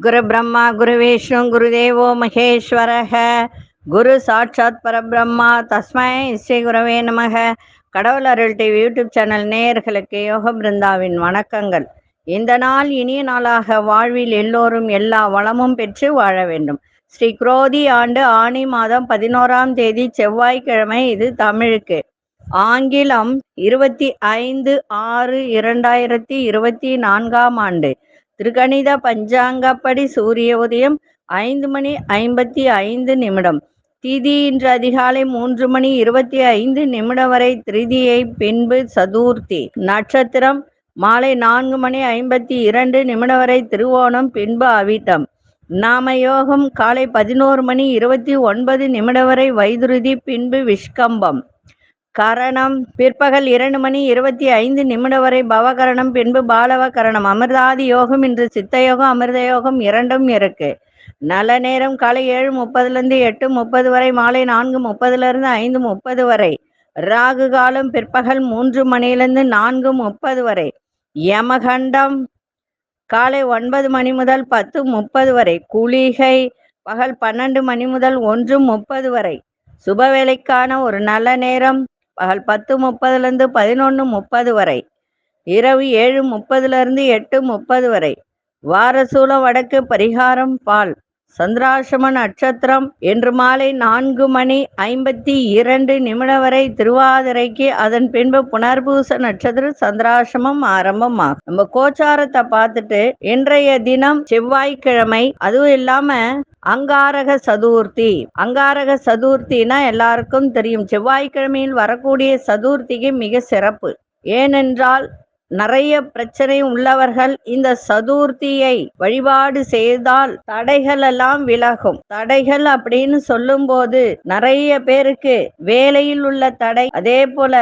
குரு பிரம்மா குரு விஷ்ணு குருதேவோ மகேஸ்வரக குரு சாட்சாத் பரபிரம்மா தஸ்மை ஸ்ரீ குரவே நமக. கடவுள் அருள் டிவி யூடியூப் சேனல் நேயர்களுக்கு யோக பிருந்தாவின் வணக்கங்கள். இந்த நாள் இனிய நாளாக வாழ்வில் எல்லோரும் எல்லா வளமும் பெற்று வாழ வேண்டும். ஸ்ரீ குரோதி ஆண்டு ஆனி மாதம் 11ஆம் தேதி செவ்வாய்க்கிழமை. இது தமிழுக்கு. ஆங்கிலம் 25/6/2024 ஆண்டு. திருக்கணித பஞ்சாங்கப்படி சூரிய உதயம் 5:55. திதி இன்று அதிகாலை 3:25 வரை திருதியை, பின்பு சதுர்த்தி. நட்சத்திரம் மாலை 4:52 வரை திருவோணம், பின்பு அவிட்டம். நாமயோகம் காலை 11:29 வரை வைதுருதி, பின்பு விஷ்கம்பம். கரணம் பிற்பகல் 2:25 வரை பவகரணம், பின்பு பாலவ கரணம். அமிர்தாதி யோகம் இன்று சித்தயோகம் அமிர்த யோகம் இரண்டும் இருக்கு. நல்ல நேரம் காலை 7:30 8:30 வரை, மாலை 4:30 5:30 வரை. ராகு காலம் பிற்பகல் 3 4:30 வரை. யமகண்டம் காலை 9 முதல் 10:30 வரை. குளிகை பகல் 12 முதல் 1:30 வரை. சுபவேளைக்கான ஒரு நல்ல நேரம் பகல் 10:30 11:30 வரை. இரவு 7:30 8:30 வரை. வாரசூலம் வடக்கு, பரிகாரம் பால். சந்திராசிரம நட்சத்திரம் இன்று மாலை 4:52 வரை திருவாதிரைக்கு, அதன் பின்பு புனர்பூச நட்சத்திரம் சந்திராசிரமம் ஆரம்பமாகும். நம்ம கோச்சாரத்தை பார்த்துட்டு இன்றைய தினம் செவ்வாய்க்கிழமை, அதுவும் இல்லாம அங்காரக சதுர்த்தி. அங்காரக சதுர்த்தினா எல்லாருக்கும் தெரியும். செவ்வாய்க்கிழமையில் வரக்கூடிய சதுர்த்திக்கு மிக சிறப்பு. ஏனென்றால் நிறைய பிரச்சனை உள்ளவர்கள் இந்த சதுர்த்தியை வழிபாடு செய்தால் தடைகள் எல்லாம் விலகும். தடைகள் அப்படின்னு சொல்லும் போது நிறைய பேருக்கு வேலையில் உள்ள தடை, அதே போல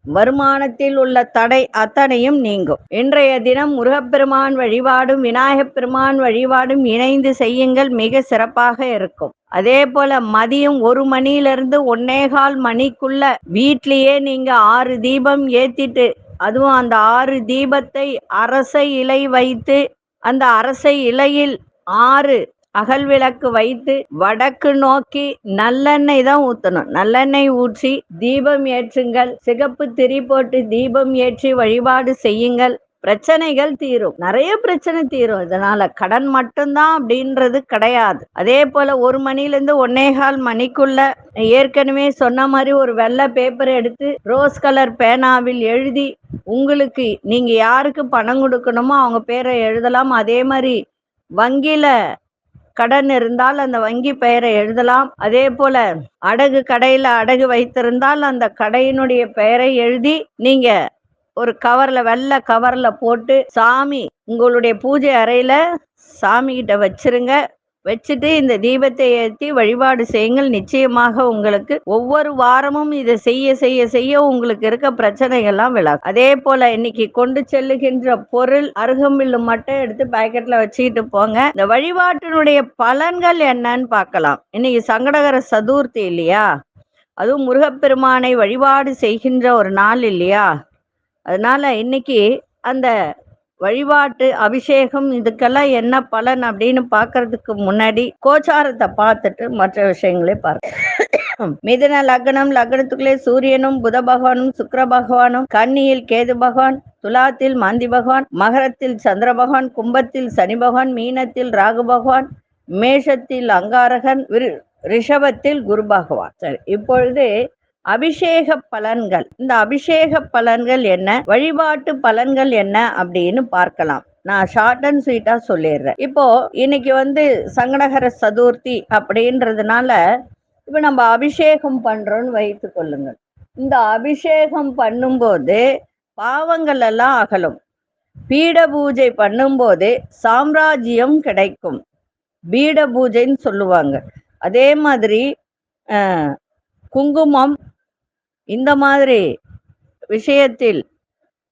வருமானத்தில் உள்ள தடை அத்தனையும் நீங்கும். இன்றைய தினம் முருகப்பெருமான் வழிபாடும் விநாயகப் பெருமான் வழிபாடும் இணைந்து செய்யுங்கள், மிக சிறப்பாக இருக்கும். அதே போல மதியம் 1 மணியிலிருந்து 1:15 மணிக்குள்ள வீட்லயே நீங்க 6 தீபம் ஏத்திட்டு, அதுவும் அந்த 6 தீபத்தை அரச இலை வைத்து, அந்த அரச இலையில் 6 அகல் விளக்கு வைத்து வடக்கு நோக்கி நல்லெண்ணெய் தான் ஊற்றணும். நல்லெண்ணெய் ஊற்றி தீபம் ஏற்றுங்கள். சிகப்பு திரி போட்டு தீபம் ஏற்றி வழிபாடு செய்யுங்கள். பிரச்சனைகள் தீரும். நிறைய பிரச்சனை தீரும். இதனால கடன் மட்டும்தான் அப்படின்றது கிடையாது. அதே போல 1 மணிலிருந்து 1:15 மணிக்குள்ள ஏற்கனவே சொன்ன மாதிரி ஒரு வெள்ளை பேப்பர் எடுத்து ரோஸ் கலர் பேனாவில் எழுதி, உங்களுக்கு நீங்க யாருக்கு பணம் கொடுக்கணுமோ அவங்க பேரை எழுதலாம். அதே மாதிரி வங்கியில கடன் இருந்தால் அந்த வங்கி பெயரை எழுதலாம். அதே போல அடகு கடையில அடகு வைத்திருந்தால் அந்த கடையினுடைய பெயரை எழுதி நீங்க ஒரு கவர்ல, வெள்ளை கவர்ல போட்டு சாமி உங்களுடைய பூஜை அறையில சாமி கிட்ட வச்சிருங்க. வச்சுட்டு இந்த தீபத்தை ஏற்றி வழிபாடு செய்யுங்கள். நிச்சயமாக உங்களுக்கு ஒவ்வொரு வாரமும் இதை செய்ய செய்ய செய்ய உங்களுக்கு இருக்க பிரச்சனைகள்லாம் விலகும். அதே போல இன்னைக்கு கொண்டு செல்லுகின்ற பொருள் அருகம்பில்லு மட்டும் எடுத்து பாக்கெட்ல வச்சுக்கிட்டு போங்க. இந்த வழிபாட்டினுடைய பலன்கள் என்னன்னு பார்க்கலாம். இன்னைக்கு சங்கடகர சதுர்த்தி இல்லையா, அதுவும் முருகப்பெருமானை வழிபாடு செய்கின்ற ஒரு நாள் இல்லையா. அதனால இன்னைக்கு அந்த வழிபாட்டு அபிஷேகம் இதுக்கெல்லாம் என்ன பலன் அப்படின்னு பார்க்கறதுக்கு முன்னாடி கோச்சாரத்தை பார்த்துட்டு மற்ற விஷயங்களே பார்க்க. மிதுன லக்னம், லக்னத்துக்குள்ளே சூரியனும் புத பகவானும் சுக்கிர பகவானும், கன்னியில் கேது பகவான், துலாத்தில் மாந்தி பகவான், மகரத்தில் சந்திர பகவான், கும்பத்தில் சனி பகவான், மீனத்தில் ராகு பகவான், மேஷத்தில் அங்காரகன், ரிஷபத்தில் குரு பகவான். சரி, இப்பொழுது அபிஷேக பலன்கள். இந்த அபிஷேக பலன்கள் என்ன, வழிபாட்டு பலன்கள் என்ன அப்படின்னு பார்க்கலாம். நான் ஷார்ட் அண்ட் ஸ்வீட்டா சொல்லிடுறேன். இப்போ இன்னைக்கு சங்கடகர சதுர்த்தி அப்படின்றதுனால இப்ப நம்ம அபிஷேகம் பண்றோம்னு வைத்து கொள்ளுங்கள். இந்த அபிஷேகம் பண்ணும்போது பாவங்கள் எல்லாம் அகலும். பீட பூஜை பண்ணும்போது சாம்ராஜ்யம் கிடைக்கும். பீட பூஜைன்னு சொல்லுவாங்க. அதே மாதிரி குங்குமம், இந்த மாதிரி விஷயத்தில்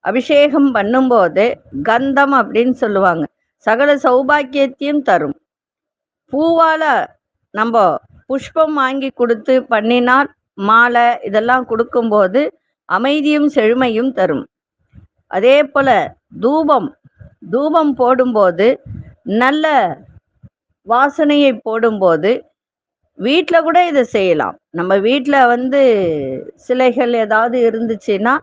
அபிஷேகம் பண்ணும்போது கந்தம் அப்படின்னு சொல்லுவாங்க, சகல சௌபாக்கியத்தையும் தரும். பூவால நம்ம புஷ்பம் வாங்கி கொடுத்து பண்ணினால், மாலை இதெல்லாம் கொடுக்கும்போது அமைதியும் செழுமையும் தரும். அதே போல தூபம் போடும்போது நல்ல வாசனையை போடும்போது வீட்ல கூட இத செய்யலாம். நம்ம வீட்ல சிலைகள் ஏதாவது இருந்துச்சுன்னா,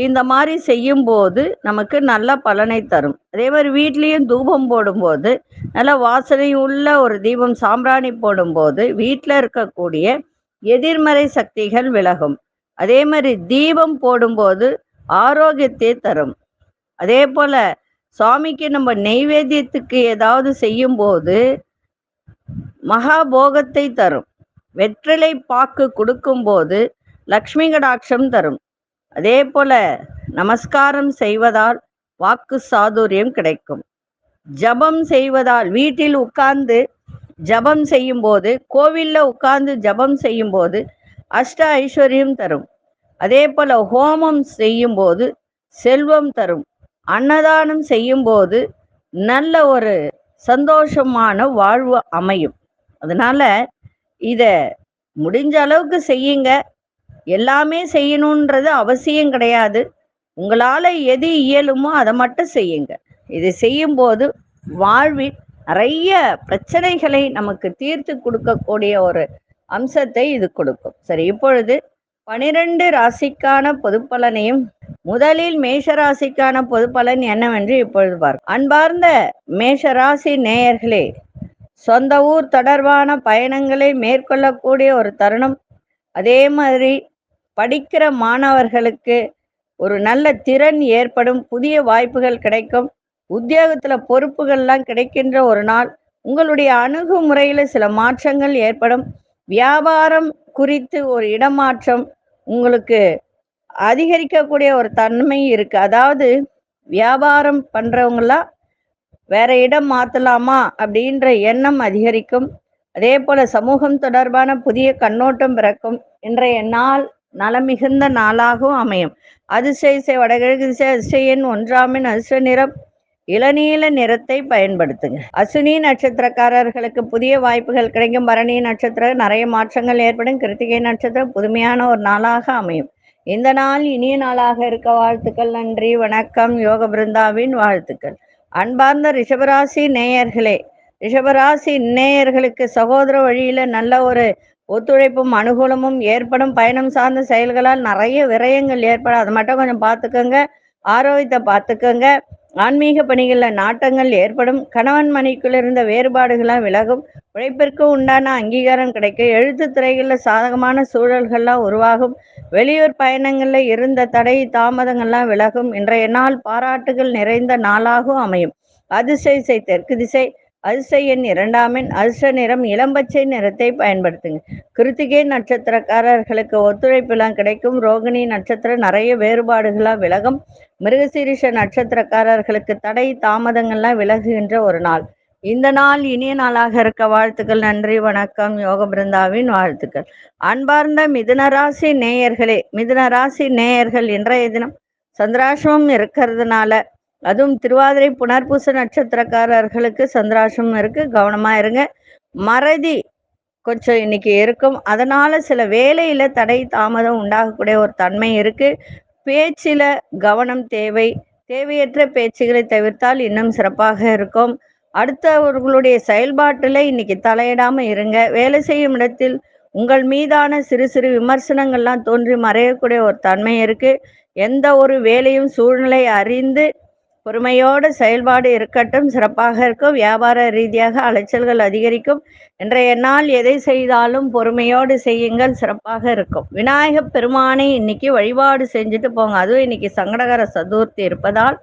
இந்த மாரி செய்யும்போது நமக்கு நல்ல பலனை தரும். அதே மாரி வீட்லயும் தூபம் போடும்போது, நல்ல வாசனை உள்ள ஒரு தீபம் சாம்பிராணி போடும்போது, வீட்ல இருக்கக்கூடிய எதிர்மறை சக்திகள் விலகும். அதே மாரி தீபம் போடும்போது ஆரோக்கியத்தை தரும். அதேபோல சுவாமிக்கு நம்ம நெய்வேத்தியத்துக்கு ஏதாவது செய்யும்போது மகாபோகத்தை தரும். வெற்றிலை பாக்கு கொடுக்கும்போது லக்ஷ்மி கடாட்சம் தரும். அதே போல நமஸ்காரம் செய்வதால் வாக்கு சாதுரியம் கிடைக்கும். ஜபம் செய்வதால் வீட்டில் உட்கார்ந்து ஜபம் செய்யும்போது, கோவில்ல உட்கார்ந்து ஜபம் செய்யும்போது அஷ்ட ஐஸ்வர்யம் தரும். அதே போல ஹோமம் செய்யும்போது செல்வம் தரும். அன்னதானம் செய்யும்போது நல்ல ஒரு சந்தோஷமான வாழ்வு அமையும். அதனால இத முடிஞ்ச அளவுக்கு செய்யுங்க. எல்லாமே செய்யணுன்றது அவசியம் கிடையாது. உங்களால எது இயலுமோ அதை மட்டும் செய்யுங்க. இதை செய்யும்போது வாழ்வில் நிறைய பிரச்சனைகளை நமக்கு தீர்த்து கொடுக்கக்கூடிய ஒரு அம்சத்தை இது கொடுக்கும். சரி, இப்பொழுது 12 ராசிக்கான பொதுப்பலனையும் முதலில் மேஷ ராசிக்கான பொதுப்பலன் என்னவென்று இப்பொழுது பார்ப்போம். அன்பார்ந்த மேஷராசி நேயர்களே, சொந்த ஊர் தொடர்பான பயணங்களை மேற்கொள்ளக்கூடிய ஒரு தருணம். அதே மாதிரி படிக்கிற மாணவர்களுக்கு ஒரு நல்ல திறன் ஏற்படும், புதிய வாய்ப்புகள் கிடைக்கும், உத்தியோகத்துல பொறுப்புகள்லாம் கிடைக்கின்ற ஒரு நாள். உங்களுடைய அணுகுமுறையில சில மாற்றங்கள் ஏற்படும். வியாபாரம் குறித்து ஒரு இடமாற்றம் உங்களுக்கு அதிகரிக்கக்கூடிய ஒரு தன்மை இருக்கு. அதாவது வியாபாரம் பண்றவங்களாம் வேற இடம் மாத்தலாமா அப்படின்ற எண்ணம் அதிகரிக்கும். அதே போல சமூகம் தொடர்பான புதிய கண்ணோட்டம் பிறக்கும். இன்றைய நாள் நலமிகுந்த நாளாகவும் அமையும். அதிசய வடகிழக்கு திசை அதிசய எண் 1 அதிர்ஷ்ட நிறம் இளநீல நிறத்தை பயன்படுத்துங்க. அசுனி நட்சத்திரக்காரர்களுக்கு புதிய வாய்ப்புகள் கிடைக்கும். பரணி நட்சத்திரம் நிறைய மாற்றங்கள் ஏற்படும். கிருத்திகை நட்சத்திரம் புதுமையான ஒரு நாளாக அமையும். இந்த நாள் இனிய நாளாக இருக்க வாழ்த்துக்கள். நன்றி, வணக்கம். யோக பிருந்தாவின் வாழ்த்துக்கள். அன்பார்ந்த ரிஷபராசி நேயர்களே, ரிஷபராசி நேயர்களுக்கு சகோதர வழியில நல்ல ஒரு ஒத்துழைப்பும் அனுகூலமும் ஏற்படும். பயணம் சார்ந்த செயல்களால் நிறைய விரயங்கள் ஏற்படும். அதை மட்டும் கொஞ்சம் பார்த்துக்கோங்க. ஆரோக்கியத்தை பார்த்துக்கோங்க. ஆன்மீக பணிகளில் நாட்டங்கள் ஏற்படும். கணவன் மனைக்குள்ள இருந்த வேறுபாடுகள்லாம் விலகும். உழைப்பிற்கு உண்டான அங்கீகாரம் கிடைக்கும். எழுத்து துறைகளில் சாதகமான சூழல்கள்லாம் உருவாகும். வெளியூர் பயணங்களில் இருந்த தடை தாமதங்கள்லாம் விலகும். இன்றைய நாள் பாராட்டுகள் நிறைந்த நாளாகவும் அமையும். அதிசய தெற்கு திசை அதிசய எண் 2 அதிர்ஷ்ட நிறம் இளம்பச்சை நிறத்தை பயன்படுத்துங்க. கிருத்திகை நட்சத்திரக்காரர்களுக்கு ஒத்துழைப்புலாம் கிடைக்கும். ரோகிணி நட்சத்திரம் நிறைய வேறுபாடுகள்லாம் விலகும். மிருகசீரிஷ நட்சத்திரக்காரர்களுக்கு தடை தாமதங்கள்லாம் விலகுகின்ற ஒரு நாள். இந்த நாள் இனிய நாளாக இருக்க வாழ்த்துக்கள். நன்றி, வணக்கம். யோக பிருந்தாவின் வாழ்த்துக்கள். அன்பார்ந்த மிதுனராசி நேயர்களே, மிதுனராசி நேயர்கள் இன்றைய தினம் சந்திராசிரமம் இருக்கிறதுனால, அதுவும் திருவாதிரை புனர்பூச நட்சத்திரக்காரர்களுக்கு சந்திராசிரமம் இருக்கு, கவனமா இருங்க. மறதி கொஞ்சம் இன்னைக்கு இருக்கும். அதனால சில வேலையில தடை தாமதம் உண்டாகக்கூடிய ஒரு தன்மை இருக்கு. பேச்சில கவனம் தேவை. தேவையற்ற பேச்சுகளை தவிர்த்தால் இன்னும் சிறப்பாக இருக்கும். அடுத்தவர்களுடைய செயல்பாட்டுல இன்னைக்கு தலையிடாம இருங்க. வேலை செய்யும் இடத்தில் உங்கள் மீதான சிறு சிறு விமர்சனங்கள்லாம் தோன்றி மறையக்கூடிய ஒரு தன்மை இருக்கு. எந்த ஒரு வேலையும் சூழ்நிலை அறிந்து பொறுமையோடு செயல்பாடு இருக்கட்டும், சிறப்பாக இருக்கும். வியாபார ரீதியாக அலைச்சல்கள் அதிகரிக்கும். இன்றைய நாள் எதை செய்தாலும் பொறுமையோடு செய்யுங்கள், சிறப்பாக இருக்கும். விநாயகப் பெருமானை இன்னைக்கு வழிபாடு செஞ்சுட்டு போங்க. அதுவும் இன்னைக்கு சங்கடகர சதுர்த்தி இருப்பதால்,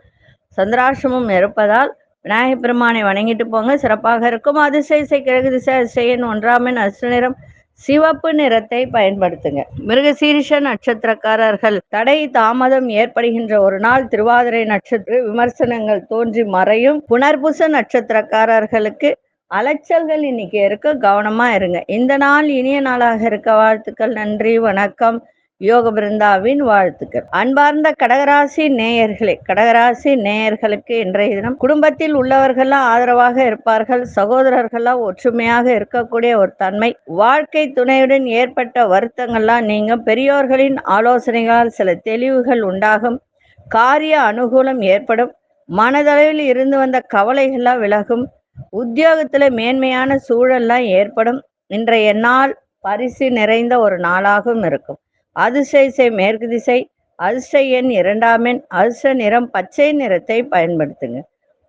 சந்திராசிரமம் இருப்பதால் விநாயகப் பெருமானை வணங்கிட்டு போங்க, சிறப்பாக இருக்கும். அதிசய கிழக்கு திசை அதிசய எண் 1 அதிர்ஷ்ட நிறம் சிவப்பு நிறத்தை பயன்படுத்துங்க. மிருகசீரிஷ நட்சத்திரக்காரர்கள் தடை தாமதம் ஏற்படுகின்ற ஒரு நாள். திருவாதிரை நட்சத்திர விமர்சனங்கள் தோன்றி மறையும். புனர்பூச நட்சத்திரக்காரர்களுக்கு அலைச்சல்கள் இன்னைக்கு இருக்க, கவனமா இருங்க. இந்த நாள் இனிய நாளாக இருக்க வாழ்த்துக்கள். நன்றி, வணக்கம். யோக பிருந்தாவின் வாழ்த்துக்கள். அன்பார்ந்த கடகராசி நேயர்களே, கடகராசி நேயர்களுக்கு இன்றைய தினம் குடும்பத்தில் உள்ளவர்கள்லாம் ஆதரவாக இருப்பார்கள். சகோதரர்கள்லாம் ஒற்றுமையாக இருக்கக்கூடிய ஒரு தன்மை. வாழ்க்கை துணையுடன் ஏற்பட்ட வருத்தங்கள்லாம் நீங்க. பெரியோர்களின் ஆலோசனைகளால் சில தெளிவுகள் உண்டாகும். காரிய அனுகூலம் ஏற்படும். மனதளவில் இருந்து வந்த கவலைகள்லாம் விலகும். உத்தியோகத்துல மேன்மையான சூழல்லாம் ஏற்படும். இன்றைய நாள் பரிசு நிறைந்த ஒரு நாளாகவும் இருக்கும். அதிர்ஷ்ட திசை மேற்கு திசை, அதிர்ஷ்ட எண் 2ஆம் எண், அதிர்ஷ்ட நிறம் பச்சை நிறத்தை பயன்படுத்துங்க.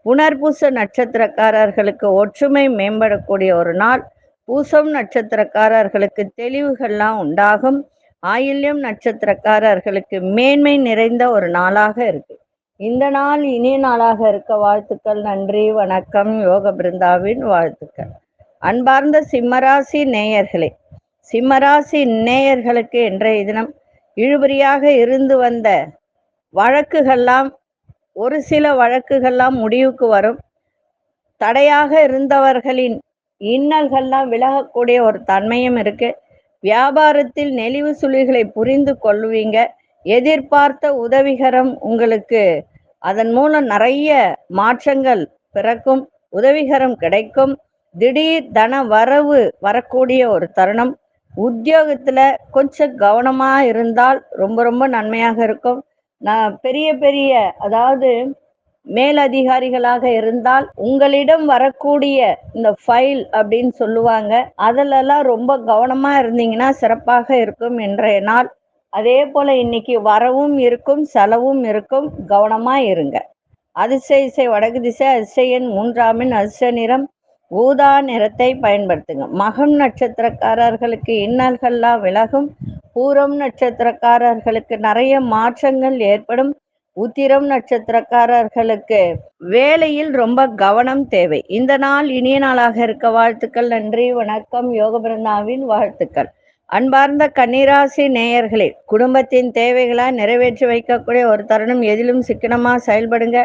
புனர்பூச நட்சத்திரக்காரர்களுக்கு ஒற்றுமை மேம்படக்கூடிய ஒரு நாள். பூசம் நட்சத்திரக்காரர்களுக்கு தெளிவுகள்லாம் உண்டாகும். ஆயில்யம் நட்சத்திரக்காரர்களுக்கு மேன்மை நிறைந்த ஒரு நாளாக இருக்கு. இந்த நாள் இனிய நாளாக இருக்க வாழ்த்துக்கள். நன்றி, வணக்கம். யோக பிருந்தாவின் வாழ்த்துக்கள். அன்பார்ந்த சிம்மராசி நேயர்களே, சிம்மராசி நேயர்களுக்கு இன்றைய தினம் இழுபறியாக இருந்து வந்த வழக்குகள்லாம், ஒரு சில வழக்குகள்லாம் முடிவுக்கு வரும். தடையாக இருந்தவர்களின் இன்னல்கள்லாம் விலகக்கூடிய ஒரு தன்மையும் இருக்கு. வியாபாரத்தில் நெளிவு சுழிகளை புரிந்து கொள்வீங்க. எதிர்பார்த்த உதவிகரம் உங்களுக்கு அதன் மூலம் நிறைய மாற்றங்கள் பிறக்கும். உதவிகரம் கிடைக்கும். திடீர் தன வரவு வரக்கூடிய ஒரு தருணம். உத்தியோகத்துல கொஞ்சம் கவனமா இருந்தால் ரொம்ப ரொம்ப நன்மையாக இருக்கும். நான் பெரிய அதாவது மேலதிகாரிகளாக இருந்தால் உங்களிடம் வரக்கூடிய இந்த ஃபைல் அப்படின்னு சொல்லுவாங்க, அதிலெல்லாம் ரொம்ப கவனமா இருந்தீங்கன்னா சிறப்பாக இருக்கும் இன்றைய நாள். அதே போல இன்னைக்கு வரவும் இருக்கும், செலவும் இருக்கும். கவனமா இருங்க. அதிர்ஷ்ட திசை வடக்கு திசை, அதிர்ஷ்ட எண் 3ஆம் எண், அதிர்ஷ்ட நிறம் ஊதா நிறத்தை பயன்படுத்துங்க. மகம் நட்சத்திரக்காரர்களுக்கு இன்னல்கள்லாம் விலகும். பூரம் நட்சத்திரக்காரர்களுக்கு நிறைய மாற்றங்கள் ஏற்படும். உத்திரம் நட்சத்திரக்காரர்களுக்கு வேலையில் ரொம்ப கவனம் தேவை. இந்த நாள் இனிய நாளாக இருக்க வாழ்த்துக்கள். நன்றி, வணக்கம். யோக பிருந்தாவின் வாழ்த்துக்கள். அன்பார்ந்த கன்னிராசி நேயர்களே, குடும்பத்தின் தேவைகளை நிறைவேற்றி வைக்கக்கூடிய ஒரு தருணம். எதிலும் சிக்கனமா செயல்படுங்க.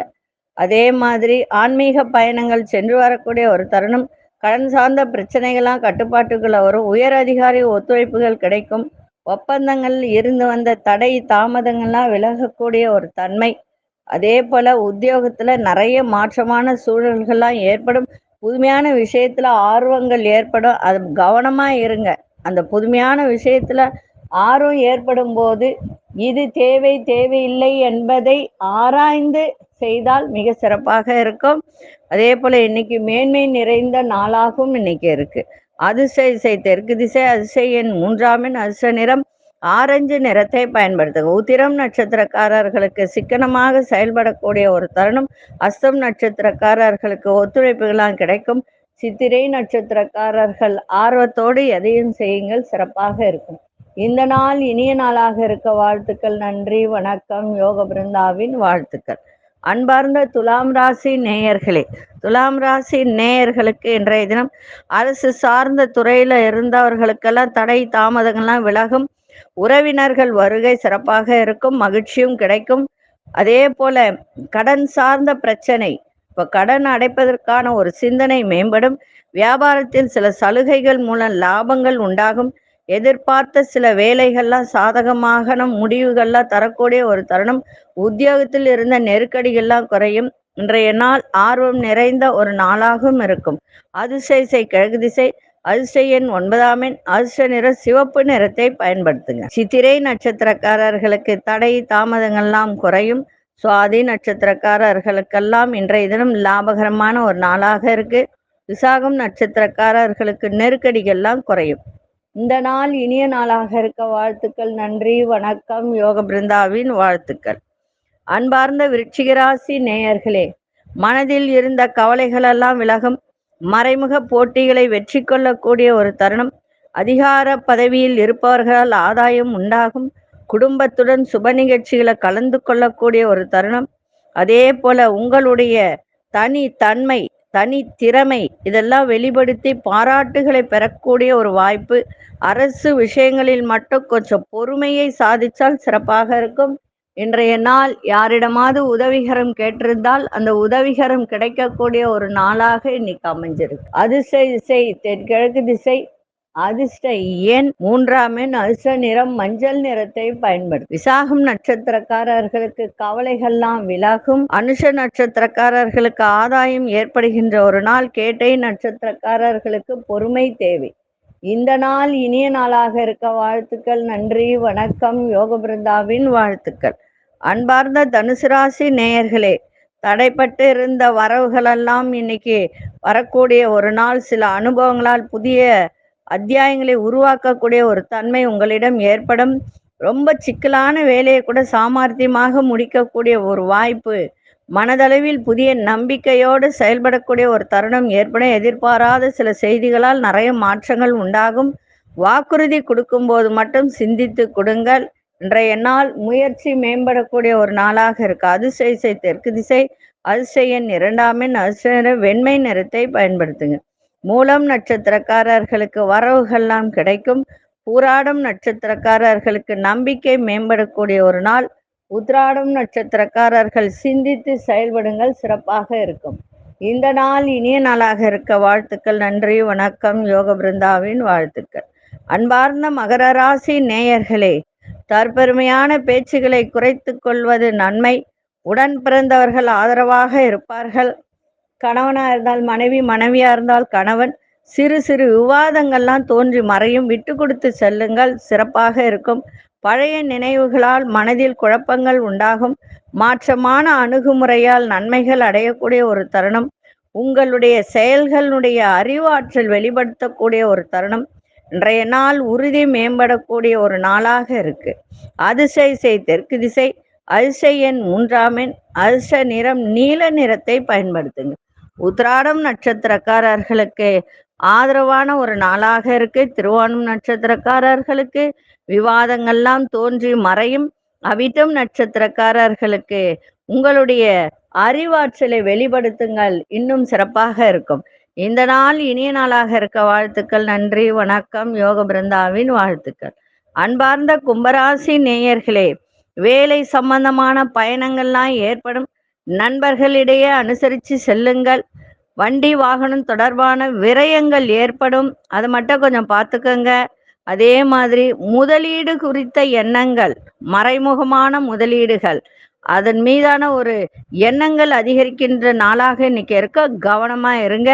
அதே மாதிரி ஆன்மீக பயணங்கள் சென்று வரக்கூடிய ஒரு தருணம். கடன் சார்ந்த பிரச்சனைகள்லாம் கட்டுப்பாட்டுக்குள்ள வரும். உயர் அதிகாரி ஒத்துழைப்புகள் கிடைக்கும். ஒப்பந்தங்கள் இருந்து வந்த தடை தாமதங்கள்லாம் விலகக்கூடிய ஒரு தன்மை. அதே போல உத்தியோகத்துல நிறைய மாற்றமான சூழல்கள்லாம் ஏற்படும். புதுமையான விஷயத்துல ஆர்வங்கள் ஏற்படும். அது கவனமா இருங்க. அந்த புதுமையான விஷயத்துல ஆர்வம் ஏற்படும் போது இது தேவையில்லை என்பதை ஆராய்ந்து செய்தால் மிக சிறப்பாக இருக்கும். அதே போல இன்னைக்கு மேன்மை நிறைந்த நாளாகவும் இன்னைக்கு இருக்கு. அதிர்ஷ்ட திசை தெற்கு திசை, அதிர்ஷ்ட எண் 3ஆம் எண், அதிர்ஷ்ட நிறம் ஆரஞ்சு நிறத்தை பயன்படுத்துங்க. உத்திரம் நட்சத்திரக்காரர்களுக்கு சிக்கனமாக செயல்படக்கூடிய ஒரு தருணம். அஸ்தம் நட்சத்திரக்காரர்களுக்கு ஒத்துழைப்புகளாம் கிடைக்கும். சித்திரை நட்சத்திரக்காரர்கள் ஆர்வத்தோடு எதையும் செய்யுங்கள், சிறப்பாக இருக்கும். இந்த நாள் இனிய நாளாக இருக்க வாழ்த்துக்கள். நன்றி, வணக்கம். யோக பிருந்தாவின் வாழ்த்துக்கள். அன்பார்ந்த துலாம் ராசி நேயர்களே, துலாம் ராசி நேயர்களுக்கு இன்றைய தினம் அரசு சார்ந்த துறையில இருந்தவர்களுக்கெல்லாம் தடை தாமதங்கள்லாம் விலகும். உறவினர்கள் வருகை சிறப்பாக இருக்கும். மகிழ்ச்சியும் கிடைக்கும். அதே போல கடன் சார்ந்த பிரச்சனை, இப்போ கடன் அடைப்பதற்கான ஒரு சிந்தனை மேம்படும். வியாபாரத்தில் சில சலுகைகள் மூலம் லாபங்கள் உண்டாகும். எதிர்பார்த்த சில வேலைகள்லாம் சாதகமாக முடிவுகள்லாம் தரக்கூடிய ஒரு தருணம். உத்தியோகத்தில் இருந்த நெருக்கடிகள்லாம் குறையும். இன்றைய நாள் ஆர்வம் நிறைந்த ஒரு நாளாகவும் இருக்கும். அதிர்ஷ்ட திசை கிழக்கு திசை, அதிர்ஷ்ட எண் 9ஆம் எண், அதிர்ஷ்ட நிறம் சிவப்பு நிறத்தை பயன்படுத்துங்க. சித்திரை நட்சத்திரக்காரர்களுக்கு தடை தாமதங்கள்லாம் குறையும். சுவாதி நட்சத்திரக்காரர்களுக்கெல்லாம் இன்றைய தினம் லாபகரமான ஒரு நாளாக இருக்கு. விசாகம் நட்சத்திரக்காரர்களுக்கு நெருக்கடிகள்லாம் குறையும். இந்த நாள் இனிய நாளாக இருக்க வாழ்த்துக்கள். நன்றி, வணக்கம். யோக பிருந்தாவின் வாழ்த்துக்கள். அன்பார்ந்த விருச்சிகராசி நேயர்களே, மனதில் இருந்த கவலைகளெல்லாம் விலகும். மறைமுக போட்டிகளை வெற்றி கொள்ளக்கூடிய ஒரு தருணம். அதிகார பதவியில் இருப்பவர்களால் ஆதாயம் உண்டாகும். குடும்பத்துடன் சுப நிகழ்ச்சிகளை கலந்து கொள்ளக்கூடிய ஒரு தருணம். அதே போல உங்களுடைய தனித்தன்மை, தனித்திறமை இதெல்லாம் வெளிப்படுத்தி பாராட்டுகளை பெறக்கூடிய ஒரு வாய்ப்பு. அரசு விஷயங்களில் மட்டும் கொஞ்சம் பொறுமையை சாதித்தால் சிறப்பாக இருக்கும். இன்றைய நாள் யாரிடமாவது உதவிகரம் கேட்டிருந்தால் அந்த உதவிகரம் கிடைக்கக்கூடிய ஒரு நாளாக இன்னைக்கு அமைஞ்சிருக்கு. அதிர்ஷ்ட திசை தென்கிழக்கு திசை, அதிர்ஷ்ட எண் 3ஆம் எண், அதிர்ஷ்ட நிறம் மஞ்சள் நிறத்தை பயன்படுத்தும். விசாகம் நட்சத்திரக்காரர்களுக்கு கவலைகள்லாம் விலகும். அனுஷ நட்சத்திரக்காரர்களுக்கு ஆதாயம் ஏற்படுகின்ற ஒரு நாள். கேட்டை நட்சத்திரக்காரர்களுக்கு பொறுமை தேவை. இந்த நாள் இனிய நாளாக இருக்க வாழ்த்துக்கள். நன்றி, வணக்கம். யோக பிருந்தாவின் வாழ்த்துக்கள். அன்பார்ந்த தனுசு ராசி நேயர்களே, தடைப்பட்டு இருந்த வரவுகளெல்லாம் இன்னைக்கு வரக்கூடிய ஒரு நாள். சில அனுபவங்களால் புதிய அத்தியாயங்களை உருவாக்கக்கூடிய ஒரு தன்மை உங்களிடம் ஏற்படும். ரொம்ப சிக்கலான வேலையை கூட சாமர்த்தியமாக முடிக்கக்கூடிய ஒரு வாய்ப்பு, மனதளவில் புதிய நம்பிக்கையோடு செயல்படக்கூடிய ஒரு தருணம் ஏற்படும். எதிர்பாராத சில செய்திகளால் நிறைய மாற்றங்கள் உண்டாகும். வாக்குறுதி கொடுக்கும்போது மட்டும் சிந்தித்து கொடுங்கள். இன்றைய நாள் முயற்சி மேம்படக்கூடிய ஒரு நாளாக இருக்கு. அதிசய தெற்கு திசை, அதிசய எண் 2ஆம் எண், அதிசய வெண்மை நிறத்தை பயன்படுத்துங்க. மூலம் நட்சத்திரக்காரர்களுக்கு வரவுகள்லாம் கிடைக்கும். பூராடம் நட்சத்திரக்காரர்களுக்கு நம்பிக்கை மேம்படக்கூடிய ஒரு நாள். உத்திராடம் நட்சத்திரக்காரர்கள் சிந்தித்து செயல்படுங்கள், சிறப்பாக இருக்கும். இந்த நாள் இனிய நாளாக இருக்க வாழ்த்துக்கள். நன்றி, வணக்கம். யோக பிருந்தாவின் வாழ்த்துக்கள். அன்பார்ந்த மகர ராசி நேயர்களே, தற்பெருமையான பேச்சுகளை குறைத்து கொள்வது நன்மை. உடன் பிறந்தவர்கள் ஆதரவாக இருப்பார்கள். கணவனா இருந்தால் மனைவி, மனைவியா இருந்தால் கணவன். சிறு சிறு விவாதங்கள்லாம் தோன்றி மறையும். விட்டு கொடுத்து செல்லுங்கள், சிறப்பாக இருக்கும். பழைய நினைவுகளால் மனதில் குழப்பங்கள் உண்டாகும். மாற்றமான அணுகுமுறையால் நன்மைகள் அடையக்கூடிய ஒரு தருணம். உங்களுடைய செயல்களுடைய அறிவாற்றல் வெளிப்படுத்தக்கூடிய ஒரு தருணம். இன்றைய நாள் உறுதி மேம்படக்கூடிய ஒரு நாளாக இருக்கு. அதிசய தெற்கு திசை, அதிசய எண் 3ஆம் எண், அதிர்ஷ்ட நிறம் நீல நிறத்தை பயன்படுத்துங்க. உத்திராடம் நட்சத்திரக்காரர்களுக்கு ஆதரவான ஒரு நாளாக இருக்கு. திருவோணம் நட்சத்திரக்காரர்களுக்கு விவாதங்கள்லாம் தோன்றி மறையும். அவிட்டம் நட்சத்திரக்காரர்களுக்கு உங்களுடைய அறிவாற்றலை வெளிப்படுத்துங்கள், இன்னும் சிறப்பாக இருக்கும். இந்த நாள் இனிய நாளாக இருக்க வாழ்த்துக்கள். நன்றி, வணக்கம். யோக பிருந்தாவின் வாழ்த்துக்கள். அன்பார்ந்த கும்பராசி நேயர்களே, வேலை சம்பந்தமான பயணங்கள்லாம் ஏற்படும். நண்பர்களிடையே அனுசரித்து செல்லுங்கள். வண்டி வாகனம் தொடர்பான விரயங்கள் ஏற்படும், அதை மட்டும் கொஞ்சம் பார்த்துக்கோங்க. அதே மாதிரி முதலீடு குறித்த எண்ணங்கள், மறைமுகமான முதலீடுகள், அதன் மீதான ஒரு எண்ணங்கள் அதிகரிக்கின்ற நாளாக இன்னைக்கு இருக்க. கவனமா இருங்க.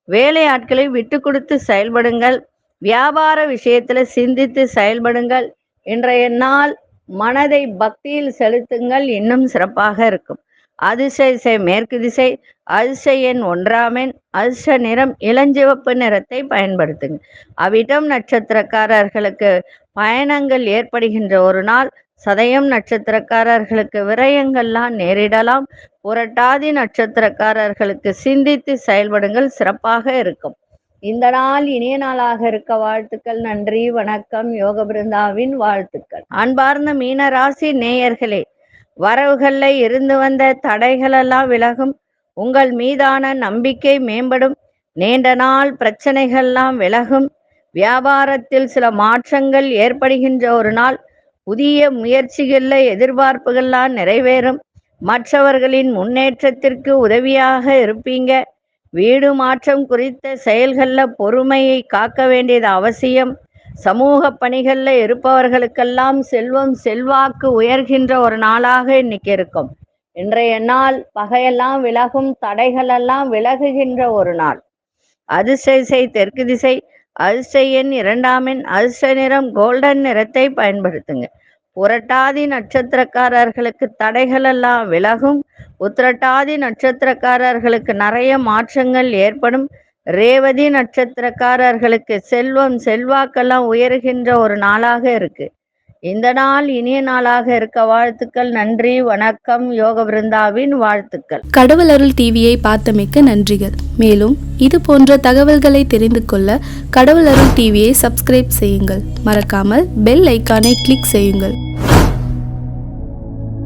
வேலையாட்களை விட்டு கொடுத்து செயல்படுங்கள். வியாபார விஷயத்துல சிந்தித்து செயல்படுங்கள். இன்றைய நாள் மனதை பக்தியில் செலுத்துங்கள், இன்னும் சிறப்பாக இருக்கும். அதிசய மேற்கு திசை, அதிசய எண் 1ஆம் எண், அதிர்ஷ்ட நிறம் இளஞ்சிவப்பு நிறத்தை பயன்படுத்துங்க. அவிட்டம் நட்சத்திரக்காரர்களுக்கு பயணங்கள் ஏற்படுகின்ற ஒரு நாள். சதயம் நட்சத்திரக்காரர்களுக்கு விரயங்கள்லாம் நேரிடலாம். புரட்டாதி நட்சத்திரக்காரர்களுக்கு சிந்தித்து செயல்படுங்கள், சிறப்பாக இருக்கும். இந்த நாள் இனிய நாளாக இருக்க வாழ்த்துக்கள். நன்றி, வணக்கம். யோக பிருந்தாவின் வாழ்த்துக்கள். அன்பார்ந்த மீன ராசி நேயர்களே, வரவுகளில் இருந்து வந்த தடைகளெல்லாம் விலகும். உங்கள் மீதான நம்பிக்கை மேம்படும். நீண்ட நாள் பிரச்சனைகள்லாம் விலகும். வியாபாரத்தில் சில மாற்றங்கள் ஏற்படுகின்ற ஒரு நாள். புதிய முயற்சிகளில் எதிர்பார்ப்புகள்லாம் நிறைவேறும். மற்றவர்களின் முன்னேற்றத்திற்கு உதவியாக இருப்பீங்க. வீடு மாற்றம் குறித்த செயல்களில் பொறுமையை காக்க வேண்டியது அவசியம். சமூக பணிகளில் இருப்பவர்களுக்கெல்லாம் செல்வம் செல்வாக்கு உயர்கின்ற ஒரு நாளாக இன்னைக்கு இருக்கும். இன்றைய நாள் பகையெல்லாம் விலகும், தடைகளெல்லாம் விலகுகின்ற ஒரு நாள். அதிசய தெற்கு திசை, அதிசய எண் 2ஆம் எண், அதிர்ஷ்ட நிறம் கோல்டன் நிறத்தை பயன்படுத்துங்க. புரட்டாதி நட்சத்திரக்காரர்களுக்கு தடைகளெல்லாம் விலகும். உத்திரட்டாதி நட்சத்திரக்காரர்களுக்கு நிறைய மாற்றங்கள் ஏற்படும். ரேவதி நட்சத்திரக்காரர்களுக்கு செல்வம் செல்வாக்கெல்லாம் உயர்கின்ற ஒரு நாளாக இருக்கு. இந்த நாள் இனிய நாளாக இருக்க வாழ்த்துக்கள். நன்றி, வணக்கம். யோக பிருந்தாவின் வாழ்த்துக்கள். கடவுள் அருள் டிவியை பார்த்தமைக்கு நன்றிகள். மேலும் இது போன்ற தகவல்களை தெரிந்து கொள்ள கடவுள் அருள் டிவியை சப்ஸ்கிரைப் செய்யுங்கள். மறக்காமல் பெல் ஐக்கானை கிளிக் செய்யுங்கள்.